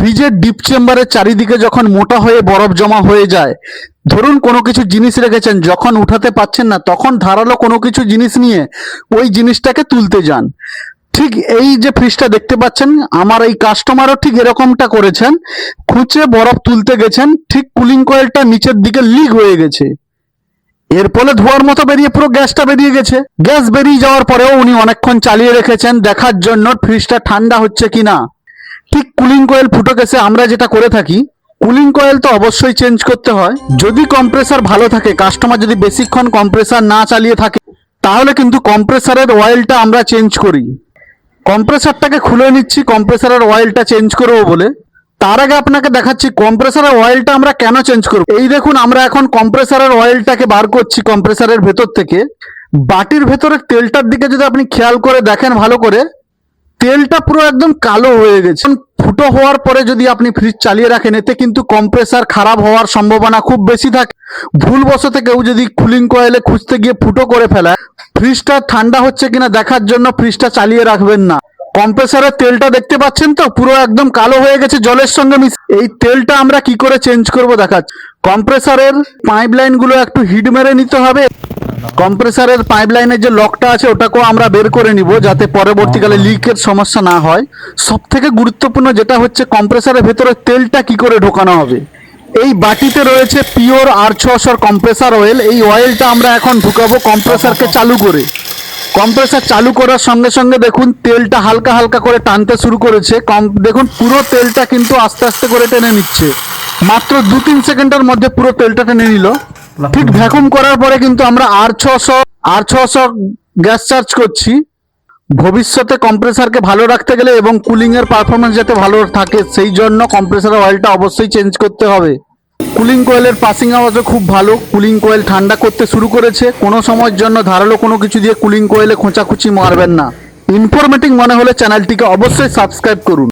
ফ্রিজের ডিপ চেম্বারের চারিদিকে যখন মোটা হয়ে বরফ জমা হয়ে যায়, ধরুন কোনো কিছু জিনিস রেখেছেন, যখন উঠাতে পাচ্ছেন না তখন ধারালো কোনো কিছু জিনিস নিয়ে ওই জিনিসটাকে তুলতে যান। ঠিক এই যে ফ্রিজটা দেখতে পাচ্ছেন, আমার এই কাস্টমারও ঠিক এরকমটা করেছেন। খুঁচে বরফ তুলতে গেছেন, ঠিক কুলিং কয়েলটা নিচের দিকে লিক হয়ে গেছে। এর ফলে ধোঁয়ার মতো বেরিয়ে পুরো গ্যাসটা বেরিয়ে গেছে। গ্যাস বেরিয়ে যাওয়ার পরেও উনি অনেকক্ষণ চালিয়ে রেখেছেন দেখার জন্য ফ্রিজটা ঠান্ডা হচ্ছে কিনা। ঠিক কুলিং কয়েল ফুটো গেছে। আমরা যেটা করে থাকি, কুলিং কয়েল তো অবশ্যই চেঞ্জ করতে হয়। যদি কম্প্রেসার ভালো থাকে, কাস্টমার যদি বেশিক্ষণ কম্প্রেসার না চালিয়ে থাকে, তাহলে কিন্তু কম্প্রেসারের অয়েলটা আমরা চেঞ্জ করি। কম্প্রেসারটাকে খুলে নিচ্ছি কম্প্রেসারের অয়েলটা চেঞ্জ করবো বলে। তার আগে আপনাকে দেখাচ্ছি কম্প্রেসারের অয়েলটা আমরা কেন চেঞ্জ করব। এই দেখুন, আমরা এখন কম্প্রেসারের অয়েলটাকে বার করছি কম্প্রেসারের ভেতর থেকে। বাটির ভেতরের তেলটার দিকে যদি আপনি খেয়াল করে দেখেন ভালো করে, তেলটা পুরো একদম কালো হয়ে গেছে। ফুটো হওয়ার পরে যদি আপনি ফ্রিজ চালিয়ে রাখেন, এতে কিন্তু কম্প্রেসার খারাপ হওয়ার সম্ভাবনা খুব বেশি থাকে। ভুলবশত কেউ যদি কুলিং কয়েলে খুঁজতে গিয়ে ফুটো করে ফেলায়, ফ্রিজটা ঠান্ডা হচ্ছে কিনা দেখার জন্য ফ্রিজটা চালিয়ে রাখবেন না। কম্প্রেসারের তেলটা দেখতে পাচ্ছেন তো, পুরো একদম কালো হয়ে গেছে জলের সঙ্গে মিশে। এই তেলটা আমরা কি করে চেঞ্জ করব দেখাচ্ছি। কম্প্রেসারের পাইপ লাইন গুলো একটু হিট মেরে নিতে হবে। কম্প্রেসারের পাইপ লাইনের যে লকটা আছে ওটাকেও আমরা বের করে নিব, যাতে পরবর্তীকালে লিকের সমস্যা না হয়। সব থেকে গুরুত্বপূর্ণ যেটা হচ্ছে, কম্প্রেসারের ভেতরে তেলটা কি করে ঢোকানো হবে। এই বাটিতে রয়েছে পিওর R600 কম্প্রেসার অয়েল। এই অয়েলটা আমরা এখন ঢুকাবো কম্প্রেসারকে চালু করে। কম্প্রেসার চালু করার সঙ্গে সঙ্গে দেখুন তেলটা হালকা হালকা করে টানতে শুরু করেছে। দেখুন পুরো তেলটা কিন্তু আস্তে আস্তে করে টেনে নিচ্ছে। মাত্র 2-3 সেকেন্ডের মধ্যে পুরো তেলটা টেনে নিল। ঠিক ভ্যাকুম করার পরে কিন্তু আমরা R600 গ্যাস চার্জ করছি। ভবিষ্যতে কম্প্রেসারকে ভালো রাখতে গেলে এবং কুলিং এর পারফরমেন্স যাতে ভালো থাকে, সেই জন্য কম্প্রেসারের অয়েলটা অবশ্যই চেঞ্জ করতে হবে। কুলিং কয়েলের পাসিং আওয়াজও খুব ভালো। কুলিং কয়েল ঠান্ডা করতে শুরু করেছে। কোনো সময়ের জন্য ধারালো কোনো কিছু দিয়ে কুলিং কয়েলে খোঁচাখুচি মারবেন না। ইনফরমেটিভ মনে হলে চ্যানেলটিকে অবশ্যই সাবস্ক্রাইব করুন।